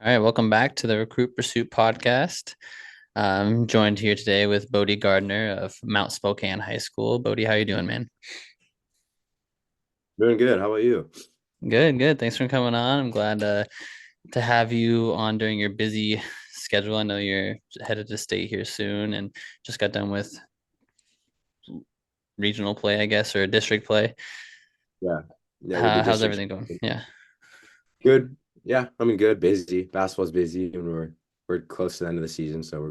All right, welcome back to the Recruit Pursuit podcast. I'm joined here today with Bode Gardner of Mt Spokane High School. Bode, how you doing, man? Doing good. How about you? Good, good. Thanks for coming on. I'm glad to have you on during your busy schedule. I know you're headed to state here soon and just got done with regional play, I guess, or district play. Yeah. Yeah, we did How's districts. everything going? Yeah. Good. Yeah, I mean good. Busy. Basketball's busy and we're close to the end of the season, so we're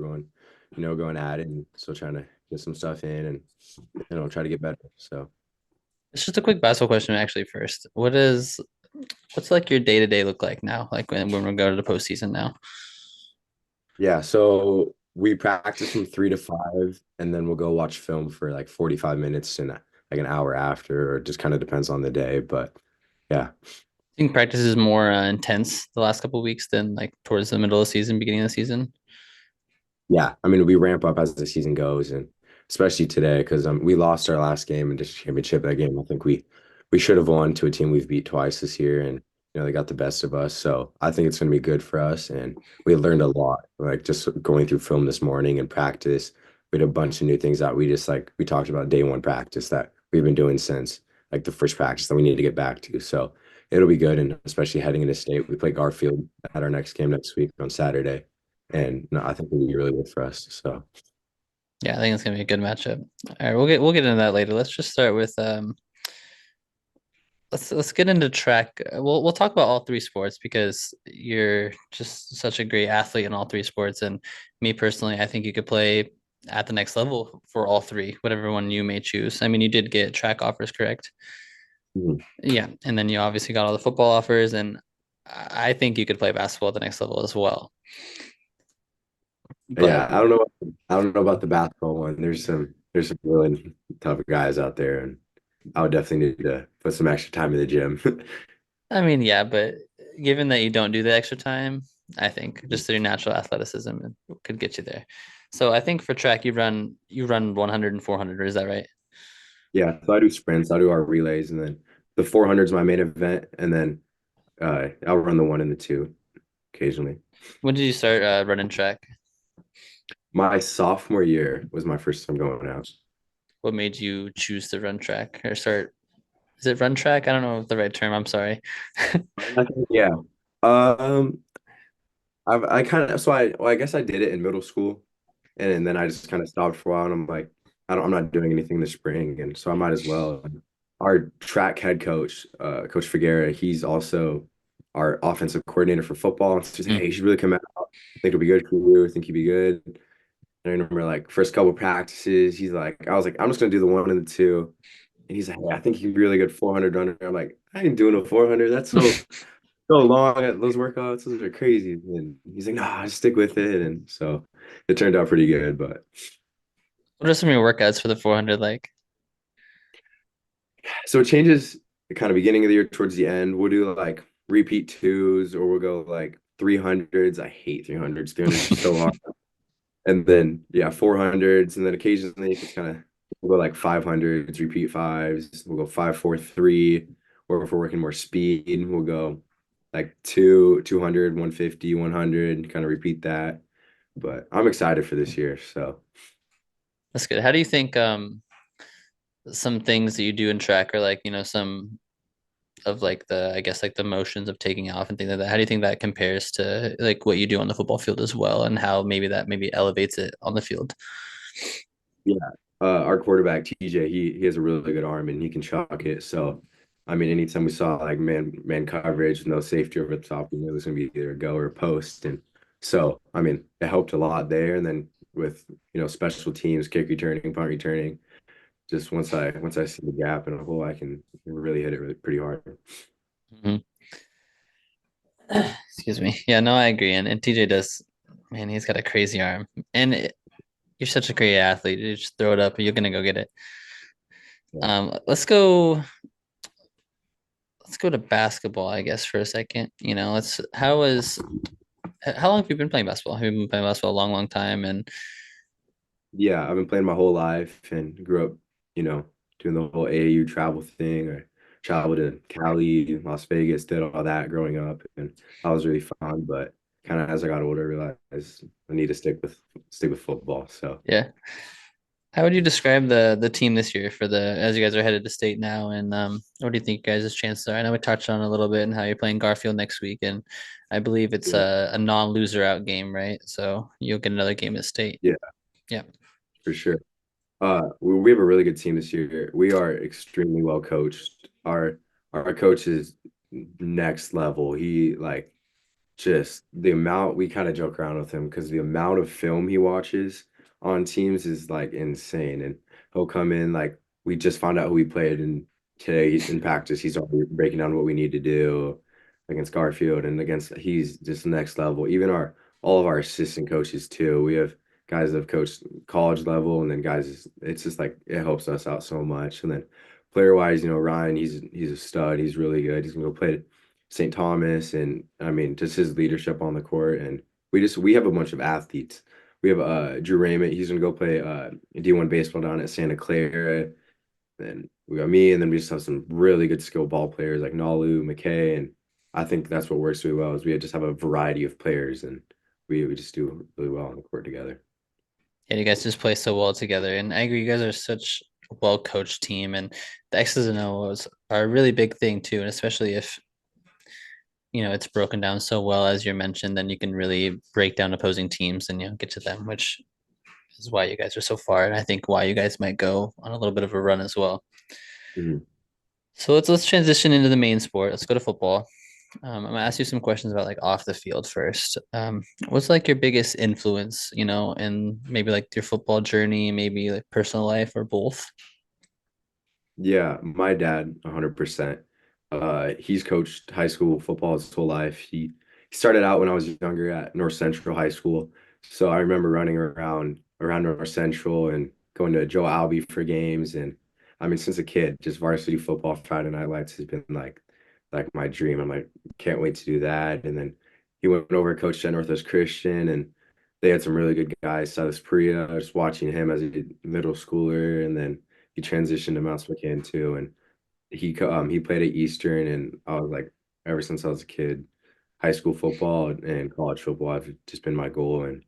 going at it and still trying to get some stuff in and try to get better. So It's just a quick basketball question actually first. What's like your day-to-day look like now? Like when we go to the postseason now? yeah, so we practice from 3 to 5 and then we'll go watch film for like 45 minutes and like an hour after, or it just kind of depends on the day. But yeah. I think practice is more intense the last couple of weeks than like towards the middle of the season, beginning of the season. Yeah, I mean, we ramp up as the season goes, and especially today because we lost our last game in district championship. That game, I think we should have won to a team we've beat twice this year, and they got the best of us. So I think it's going to be good for us, and we learned a lot. Like just going through film this morning and practice, we had a bunch of new things that we talked about day one practice that we've been doing since like the first practice that we need to get back to. So it'll be good, and especially heading into state, we play Garfield at our next game next week on Saturday. And no, I think it'll be really good for us. So Yeah, I think it's gonna be a good matchup. All right, we'll get into that later. Let's just start with let's get into track. We'll talk about all three sports because you're just such a great athlete in all three sports. And me personally, I think you could play at the next level for all three, whatever one you may choose. I mean, you did get track offers, correct? mhm. Yeah, and then you obviously got all the football offers, and I think you could play basketball at the next level as well. But Yeah, I don't know about the basketball one. There's some really tough guys out there, and I would definitely need to put some extra time in the gym. I mean, yeah, but given that you don't do the extra time, I think just through natural athleticism it could get you there. So I think for track you run 100 and 400, is that right? Yeah, so I do sprints, I do our relays, and then the 400 is my main event, and then I'll run the one and the two occasionally. When did you start running track? My sophomore year was my first time going out. What made you choose to run track or start? Is it run track? I don't know the right term. I'm sorry. Yeah. Um, I kind of well, I guess I did it in middle school, and then I just kind of stopped for a while, and I'm like, I'm not doing anything this spring, and so I might as well. Our track head coach, Coach Figuera, he's also our offensive coordinator for football, and so he's like, Mm. hey, you should really come out. I think it'll be good for you. I think you'd be good. And I remember like first couple practices, I was like, I'm just gonna do the one and the two, and he's like, hey, I think you'd be really good 400 runner. I'm like, I ain't doing a 400. That's so long at those workouts. Those are crazy. And he's like, nah, just stick with it. And so it turned out pretty good. But What are some of your workouts for the 400 like? so it changes the kind of beginning of the year towards the end. We'll do like repeat twos or we'll go like 300s. I hate 300s. 300s are so hard. And then, yeah, 400s. And then occasionally it's kind of, we'll go like 500s, repeat fives. We'll go 5, 4, 3. Or if we're working more speed, we'll go like 200, 150, 100, kind of repeat that. But I'm excited for this year. So That's good. How do you think some things that you do in track are like, some of like the I guess like the motions of taking off and things like that. How do you think that compares to like what you do on the football field as well, and how maybe that maybe elevates it on the field? yeah, our quarterback TJ, he has a really good arm and he can chuck it. So I mean, anytime we saw like man coverage with no safety over the top, we knew it was gonna be either a go or a post. And so I mean, it helped a lot there. And then with special teams, kick returning, punt returning, just once I see the gap in a hole, I can really hit it pretty hard. Mhm. Excuse me. Yeah, no, I agree. And TJ does, man, he's got a crazy arm. And you're such a great athlete. You just throw it up and you're gonna go get it. Yeah. Let's go to basketball, I guess, for a second. Let's how long have you been playing basketball? Have you been playing basketball a long, long time? And Yeah, I've been playing my whole life and grew up, doing the whole AAU travel thing. I traveled to Cali, Las Vegas, did all that growing up, and that was really fun. But kind of as I got older, realized I need to stick with football. So Yeah. How would you describe the team this year for the as you guys are headed to state now, and what do you think you guys' chances are? I know we touched on it a little bit and how you're playing Garfield next week, and I believe it's yeah, a non-loser out game, right? So you'll get another game at state. yeah, Yeah. for sure. We have a really good team this year. We are extremely well coached. Our coach is next level. He like just the amount we kind of joke around with him because the amount of film he watches on teams is like insane. And he'll come in like we just found out who we played and today in practice he's already breaking down what we need to do against Garfield and against he's just next level. Even our all of our assistant coaches too. We have guys that have coached college level and then guys it's just like it helps us out so much. And then player wise, Ryan, he's a stud. He's really good. He's gonna go play St. Thomas, and I mean, just his leadership on the court. And we have a bunch of athletes. We have Drew Raymond. He's gonna go play D1 baseball down at Santa Clara. Then we got me, and then we just have some really good skill ball players like Nalu, McKay, and I think that's what works really well is we just have a variety of players, and we just do really well on the court together. Yeah, you guys just play so well together. And I agree, you guys are such a well-coached team, and the X's and O's are a really big thing too. And especially if, it's broken down so well as you mentioned, then you can really break down opposing teams and, get to them, which is why you guys are so far. And I think why you guys might go on a little bit of a run as well. Mhm. So let's transition into the main sport. Let's go to football. I'm gonna ask you some questions about like off the field first. What's like your biggest influence, in maybe like your football journey, maybe like personal life or both? Yeah, my dad, 100%. He's coached high school football his whole life. He started out when I was younger at North Central High School. So I remember running around North Central and going to Joe Albee for games. And I mean, since a kid, just varsity football Friday night lights has been like my dream. I'm like, can't wait to do that. And then he went over and coached at Northwest Christian and they had some really good guys, Silas Priya, just watching him as a middle schooler, and then he transitioned to Mt Spokane too, and he played at Eastern, and I was like, ever since I was a kid, high school football and college football have just been my goal, and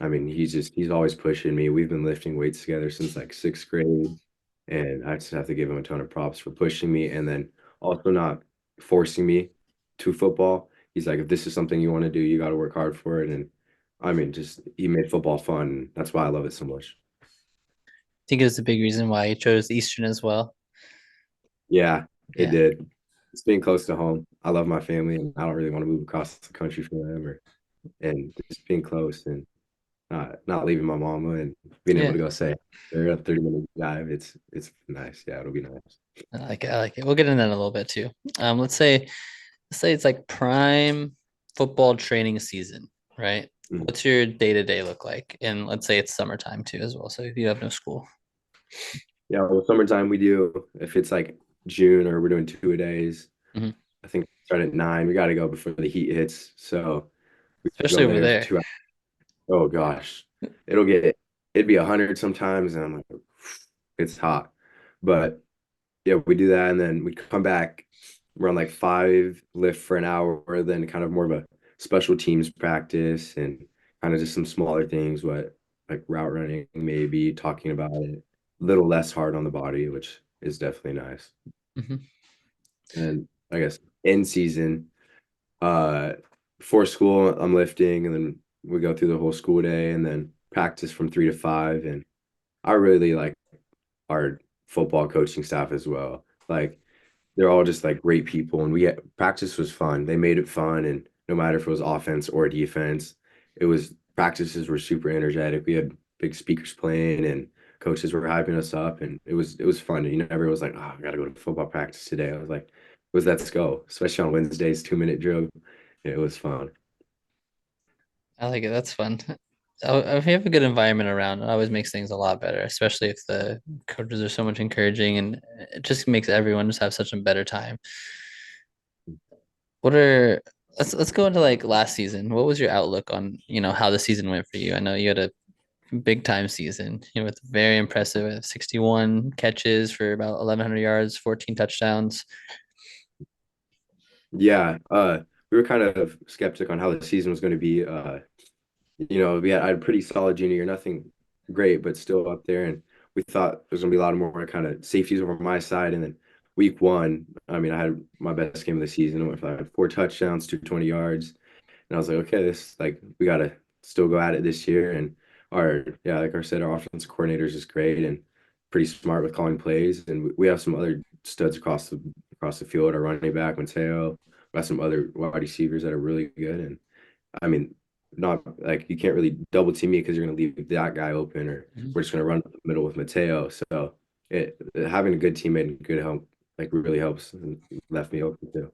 I mean, he's always pushing me. We've been lifting weights together since like sixth grade, and I just have to give him a ton of props for pushing me, and then also not forcing me to football. He's like, if this is something you want to do, you got to work hard for it, and I mean, just he made football fun. That's why I love it so much. I think it was the big reason why you chose Eastern as well. Yeah, it Yeah. did. It's being close to home. I love my family, and I don't really want to move across the country for them, or and just being close and not leaving my mama and being able Yeah. to go say they're a 30-minute drive. It's nice. Yeah, it'll be nice. I like it. I like it. We'll get into that in a little bit too. Let's say it's like prime football training season, right? Mhm. What's your day-to-day look like? And let's say it's summertime too as well. So if you have no school. Yeah, well, summertime we do if it's like June or we're doing 2 days. Mhm. I think start at 9. We got to go before the heat hits, so we Especially go over there for there. 2 hours. Oh gosh, it'd be 100 sometimes, and I'm like, it's hot, but. Yeah, we do that, and then we come back. We're on like 5 lift for an hour, then kind of more of a special teams practice and kind of just some smaller things, what like route running, maybe talking about it. A little less hard on the body, which is definitely nice. Mhm. And I guess in season, uh, before school, I'm lifting, and then we go through the whole school day, and then practice from 3 to 5. And I really like our football coaching staff as well. Like they're all just like great people, and practice was fun. They made it fun, and no matter if it was offense or defense, it was practices were super energetic. We had big speakers playing, and coaches were hyping us up, and it was fun. You never was like, oh, I gotta go to football practice today. I was like, let's go, especially on Wednesdays, 2 minute drill. Yeah, it was fun. I like it. That's fun. If you have a good environment around, it always makes things a lot better, especially if the coaches are so much encouraging and it just makes everyone just have such a better time. What are let's go into like last season. What was your outlook on, how the season went for you? I know you had a big time season, with very impressive 61 catches for about 1,100 yards, 14 touchdowns. Yeah, we were kind of skeptic on how the season was going to be. I had a pretty solid junior year, nothing great, but still up there. And we thought there's gonna be a lot more kind of safeties over my side. And then week one, I mean, I had my best game of the season with I had 4 touchdowns, 220 yards. And I was like, okay, this like we gotta still go at it this year. And like I said, our offensive coordinator is just great and pretty smart with calling plays. And we have some other studs across the field. Our running back, Mateo. We have some other wide receivers that are really good. And I mean, not like you can't really double team me because you're going to leave that guy open, or Mhm. we're just going to run up the middle with Mateo. So having a good teammate and good help like really helps and left me open too.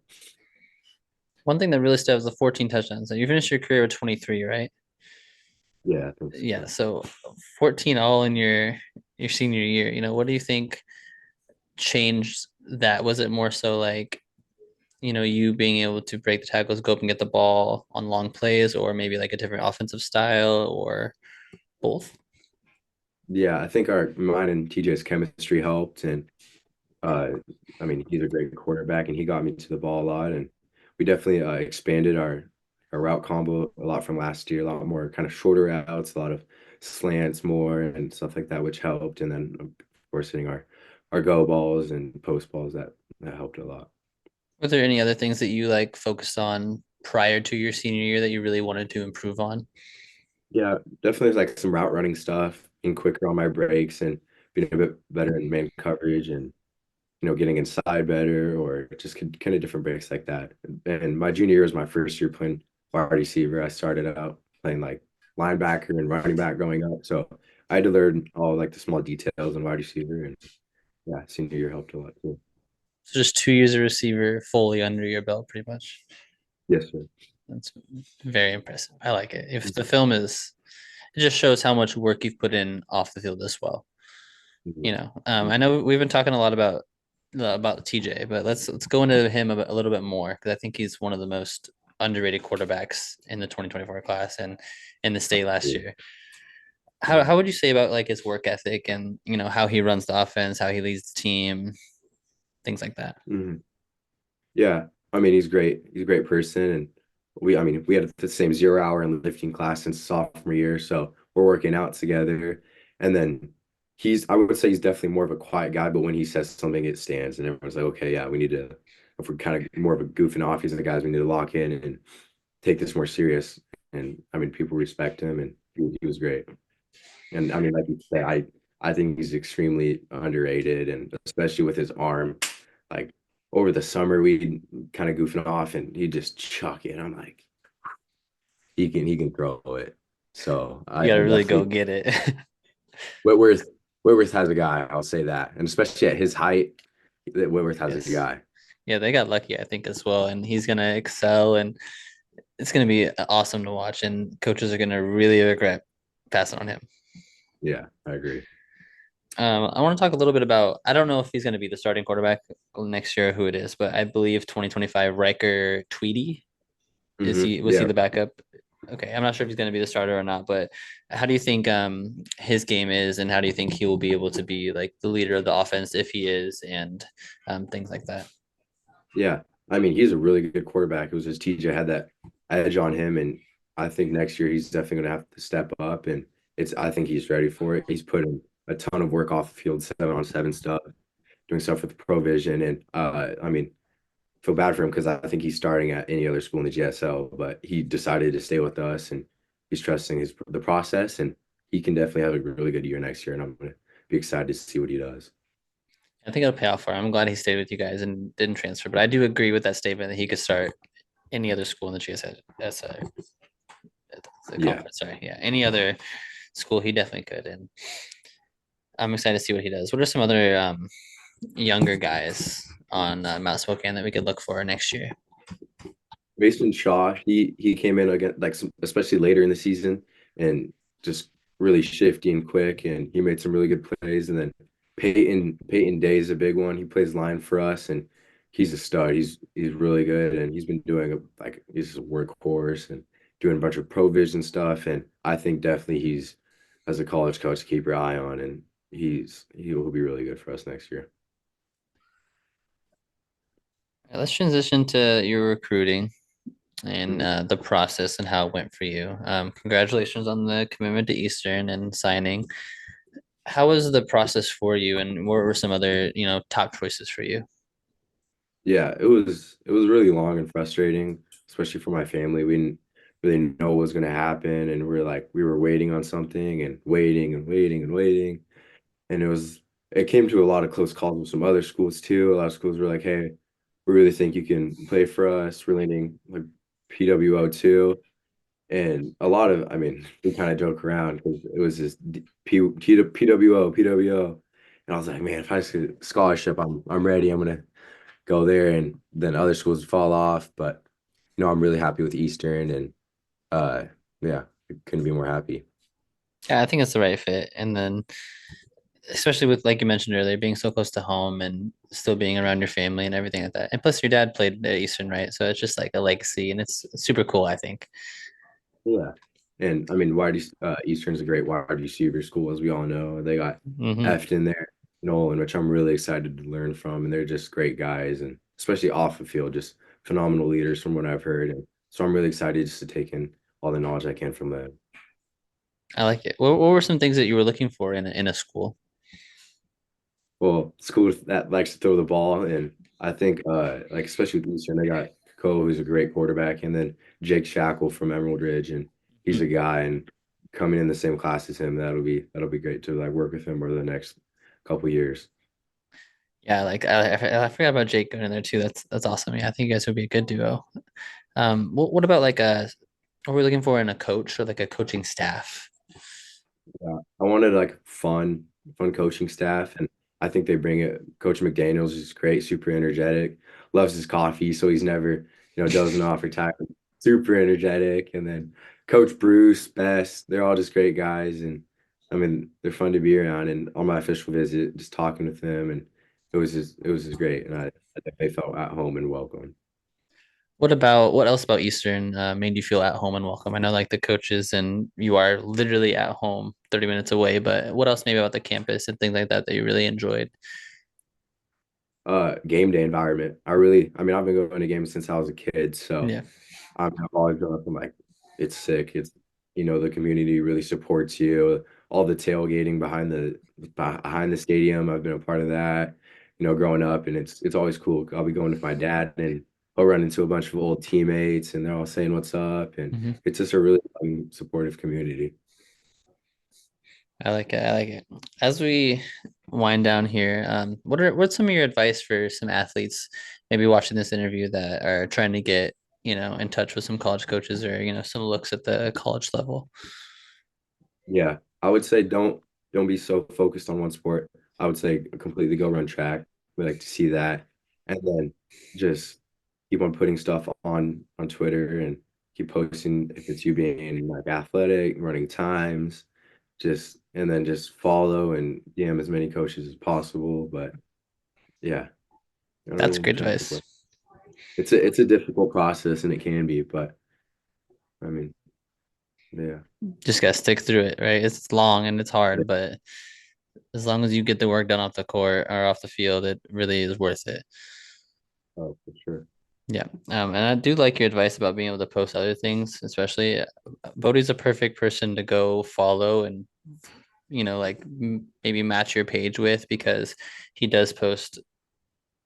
One thing that really stood out was the 14 touchdowns. And you finished your career with 23, right? Yeah, I think Yeah, so. so 14 all in your senior year. What do you think changed that? Was it more so like, you being able to break the tackles, go up and get the ball on long plays, or maybe like a different offensive style, or both? Yeah, I think our mine and TJ's chemistry helped, and uh, I mean he's a great quarterback, and he got me to the ball a lot, and we definitely expanded our route combo a lot from last year, a lot more kind of shorter routes, a lot of slants more and stuff like that, which helped, and then of course hitting our go balls and post balls that helped a lot. Were there any other things that you like focused on prior to your senior year that you really wanted to improve on? Yeah, definitely like some route running stuff, being quicker on my breaks and being a bit better in man coverage and getting inside better or just kind of different breaks like that. And my junior year was my first year playing wide receiver. I started out playing like linebacker and running back growing up. So I had to learn all like the small details in wide receiver. And yeah, senior year helped a lot too. So just 2 years of receiver fully under your belt, pretty much. Yes, sir. That's very impressive. I like it. If the film is, it just shows how much work you've put in off the field as well. Mhm. I know we've been talking a lot about TJ, but let's go into him a little bit more because I think he's one of the most underrated quarterbacks in the 2024 class and in the state last year. How would you say about like his work ethic and how he runs the offense, how he leads the team, things like that? Mhm. Yeah, I mean he's great. He's a great person, and I mean we had the same 0 hour and lifting class since sophomore year, so we're working out together. And then I would say he's definitely more of a quiet guy, but when he says something, it stands, and everyone's like, okay, yeah, we need to. If we're kind of more of a goofing off, he's the guys we need to lock in and take this more serious. And I mean, people respect him, and he was great. And I mean, like you say, I think he's extremely underrated, and especially with his arm. Like over the summer, we kind of goofing off, and he just chuck it. I'm like, he can throw it. So You I got to really go definitely get it. Whitworth Whitworth has a guy. I'll say that, and especially at his height, that Whitworth has a Yes. guy. Yeah, they got lucky, I think, as well. And he's gonna excel and it's gonna be awesome to watch. And coaches are gonna really regret passing on him. Yeah, I agree. I want to talk a little bit about I don't know if he's gonna be the starting quarterback next year, who it is, but I believe 2025 Riker Tweedy was he Yeah, the backup? Okay, I'm not sure if he's going to be the starter or not, but how do you think his game is, and how do you think he will be able to be like the leader of the offense if he is, and things like that? yeah. I mean, he's a really good quarterback. It was just TJ had that edge on him, and I think next year he's definitely going to have to step up. And I think he's ready for it. He's putting a ton of work off the field, 7-on-7 stuff, doing stuff with provision, and I mean, feel bad for him because I think he's starting at any other school in the GSL, but he decided to stay with us, and he's trusting the process, and he can definitely have a really good year next year, and I'm going to be excited to see what he does. I think it'll pay off for him. I'm glad he stayed with you guys and didn't transfer, but I do agree with that statement that he could start any other school in the GSS the Yeah. conference. Sorry, yeah, any other school he definitely could, and I'm excited to see what he does. What are some other younger guys on Mount Spokane that we could look for next year? Mason Shaw, he came in again, like especially later in the season, and just really shifty and quick, and he made some really good plays. And then Peyton Day is a big one. He plays line for us, and he's a stud. He's really good, and he's been doing he's a workhorse and doing a bunch of provision stuff. And I think definitely he's as a college coach to keep your eye on, and he'll be really good for us next year. Let's transition to your recruiting. and Mhm. the process and how it went for you. Congratulations on the commitment to Eastern and signing. How was the process for you, and what were some other, top choices for you? Yeah, it was really long and frustrating, especially for my family. We didn't really know what was going to happen, and we were waiting on something and waiting and waiting and waiting, and it came to a lot of close calls with some other schools too. A lot of schools were like, "Hey, we really think you can play for us." We're leaning like PWO too, and a lot of, I mean, we kind of joke around because it was just PWO, PWO, and I was like, man, if I just get a scholarship, I'm ready. I'm gonna go there, and then other schools fall off. But I'm really happy with Eastern, and uh, yeah, couldn't be more happy. Yeah, I think it's the right fit, and then especially with, like you mentioned earlier, being so close to home and still being around your family and everything like that. And plus, your dad played at Eastern, right? So it's just like a legacy, and it's super cool, I think. Yeah. And I mean, Eastern's a great wide receiver school, as we all know. They got Hmm. Eft in there, Nolan, which I'm really excited to learn from. And they're just great guys, and especially off the field, just phenomenal leaders from what I've heard. And so I'm really excited just to take in all the knowledge I can from them. I like it. What were some things that you were looking for in a school? Well, schools that likes to throw the ball, and I think like especially with Eastern, they got Cole, who's a great quarterback, and then Jake Shackle from Emerald Ridge, and he's a guy, and coming in the same class as him, that'll be great to like work with him over the next couple years. Yeah, like I forgot about Jake going in there too. That's awesome. Yeah, I think you guys would be a good duo. What about like what we're looking for in a coach or like a coaching staff? Yeah, I wanted like fun coaching staff, and I think they bring it. Coach McDaniel's is great, super energetic, loves his coffee, so he's never, dozing off or tired. Super energetic, and then Coach Bruce, Best, they're all just great guys, and I mean they're fun to be around. And on my official visit, just talking with them, and it was just great, and I think they felt at home and welcome. What else about Eastern made you feel at home and welcome? I know like the coaches and you are literally at home 30 minutes away, but what else maybe about the campus and things like that that you really enjoyed? Game day environment. I mean, I've been going to games since I was a kid, so. Yeah. I've always grown up. I'm like, it's sick. The community really supports you. All the tailgating behind the stadium, I've been a part of that. Growing up, and it's always cool. I'll be going with my dad, and I'll run into a bunch of old teammates, and they're all saying what's up, and Hmm. it's just a really supportive community. I like it. I like it. As we wind down here, what's some of your advice for some athletes maybe watching this interview that are trying to get, in touch with some college coaches or, some looks at the college level? Yeah, I would say don't be so focused on one sport. I would say completely go run track. We like to see that, and then just keep on putting stuff on Twitter and keep posting if it's you being like athletic, running times, and then just follow and DM as many coaches as possible. But yeah, I don't That's really great try to complain. advice. It's a difficult process, and it can be, but I mean, yeah. Just gotta stick through it, right? It's long and it's Yeah. hard, but as long as you get the work done off the court or off the field, it really is worth it. Oh, for sure. Yeah. And I do like your advice about being able to post other things, especially Bodie's a perfect person to go follow and, like maybe match your page with because he does post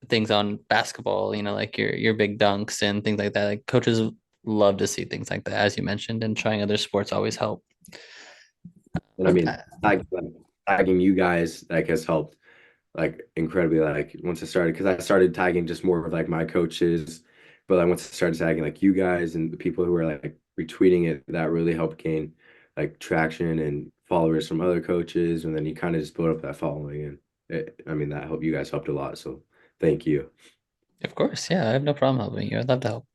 things on basketball, like your big dunks and things like that. Like coaches love to see things like that, as you mentioned, and trying other sports always help. And I But mean, tagging you guys like has helped like incredibly. Like once I started, because I started tagging just more of like my coaches, but like once I started tagging like you guys and the people who were like retweeting it, that really helped gain like traction and followers from other coaches, and then you kind of just build up that following, and I mean that helped you guys helped a lot. So thank you. of course, yeah, I have no problem helping you. I'd love to help.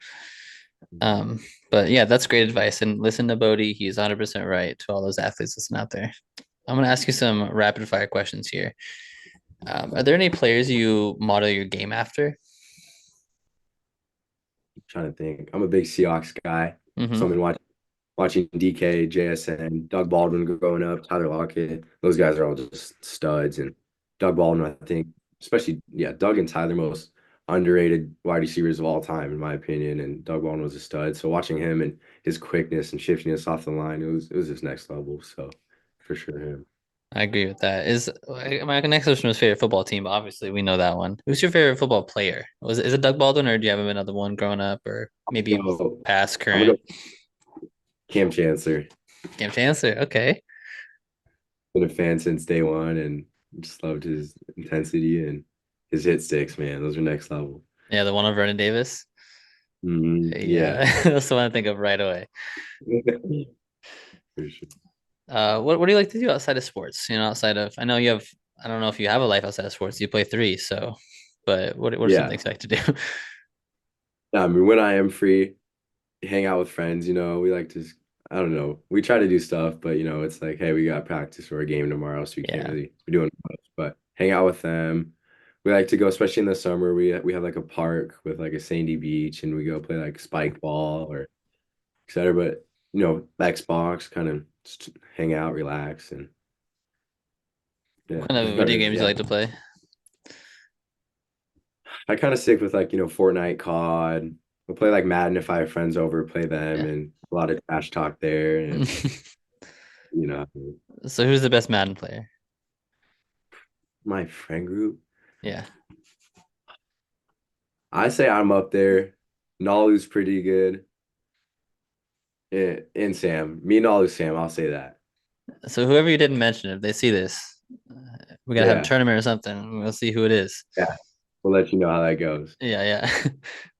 Um, but yeah, that's great advice. And listen to Bodie. He's 100% right to all those athletes listening out there. I'm going to ask you some rapid fire questions here. Are there any players you model your game after? Trying to think. I'm a big Seahawks guy, so I've Mm-hmm. been watching DK, JSN, Doug Baldwin growing up, Tyler Lockett. Those guys are all just studs. And Doug Baldwin, I think, especially, yeah, Doug and Tyler most underrated wide receivers of all time, in my opinion. And Doug Baldwin was a stud. So watching him and his quickness and shiftiness off the line, it was just next level. So for sure him. I agree with that. Is my next question was favorite football team, but obviously we know that one. Who's your favorite football player? Is it Doug Baldwin, or do you have another one growing up, or maybe So past, I'm gonna current? go Cam Chancellor. Can't answer. Okay. Been a fan since day one and just loved his intensity and his hit sticks, man. Those are next level. Yeah, the one of Vernon Davis. Yeah. Yeah, that's the one I think of right away. For sure. What do you like to do outside of sports? Outside of I know you have I don't know if you have a life outside of sports. You play three, so but what are some Yeah. things you like to do? I mean, when I am free, hang out with friends, we like to, I don't know, we try to do stuff, but it's like, hey, we got practice for a game tomorrow, so we can't Yeah. really be doing much, but hang out with them. We like to go, especially in the summer, we have like a park with like a sandy beach and we go play like spike ball or etc. But Xbox, kind of just hang out, relax, and yeah, What kind it's of video better. games you Yeah. like to play? I kind of stick with like, Fortnite, COD. We'll play like Madden if I have friends over, play them, Yeah. and a lot of trash talk there. And, you know, So who's the best Madden player? my friend group, Yeah. I say I'm up there. Nalu's pretty good. And Sam. Me, Nalu, Sam, I'll say that. So whoever you didn't mention, if they see this, we gotta have a Yeah. tournament or something. We'll see who it is. Yeah. We'll let you know how that goes. Yeah,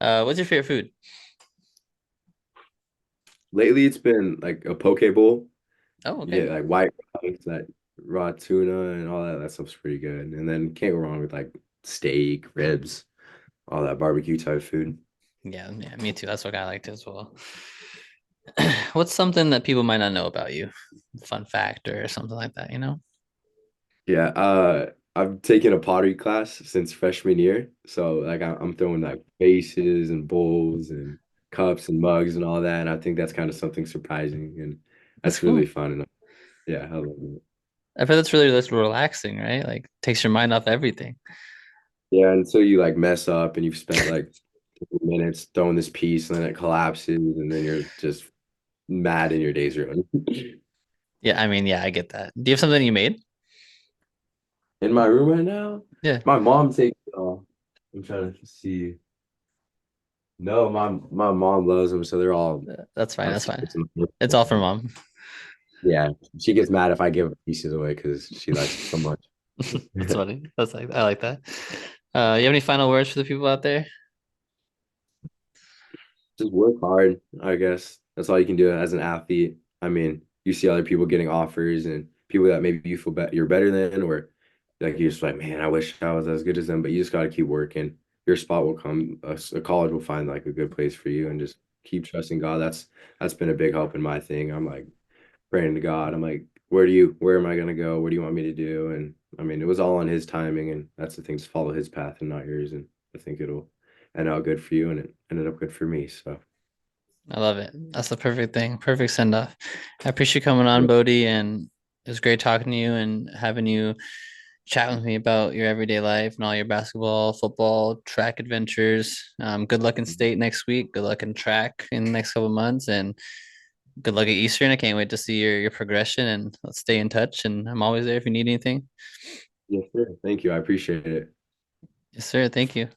yeah. What's your favorite food? Lately, it's been like a poke bowl. Oh, You okay. get like white rice, that raw tuna, and all that. That stuff's pretty good. And then can't go wrong with like steak, ribs, all that barbecue type food. Yeah, yeah, me too. That's what I liked as well. What's something that people might not know about you? Fun fact or something like that? Yeah, I've taken a pottery class since freshman year. So like I'm throwing like vases and bowls and cups and mugs and all that. And I think that's kind of something surprising and That's that's really cool. fun. And yeah, I love it. I've heard that's really just relaxing, right? Like takes your mind off everything. Yeah, until you like mess up and you've spent like minutes throwing this piece and then it collapses and then you're just mad and your day's ruined. Yeah, I mean, yeah, I get that. Do you have something you made? In my room right now, Yeah, my mom takes it off. I'm trying to see. No, my mom loves them, so they're all that's fine. my That's fine. secrets. It's all for mom. Yeah, she gets mad if I give pieces away because she likes them so much. That's funny. That's like I like that. You have any final words for the people out there? Just work hard, I guess. That's all you can do as an athlete. I mean, you see other people getting offers and people that maybe you feel you're better than, or like you're just like, man, I wish I was as good as them. But you just got to keep working. Your spot will come. A college will find like a good place for you, and just keep trusting God. That's been a big help in my thing. I'm like praying to God. I'm like, where am I gonna go? What do you want me to do? And I mean, it was all on His timing, and that's the thing. Just follow His path and not yours. And I think it'll end out good for you, and it ended up good for me. So. I love it. That's the perfect thing. Perfect send off. I appreciate you coming on, Bodie, and it was great talking to you and having you chat with me about your everyday life and all your basketball, football, track adventures. Good luck in state next week. Good luck in track in the next couple of months, and good luck at Eastern. I can't wait to see your progression, and let's stay in touch. And I'm always there if you need anything. Yes, sir. Thank you. I appreciate it. Yes, sir. Thank you.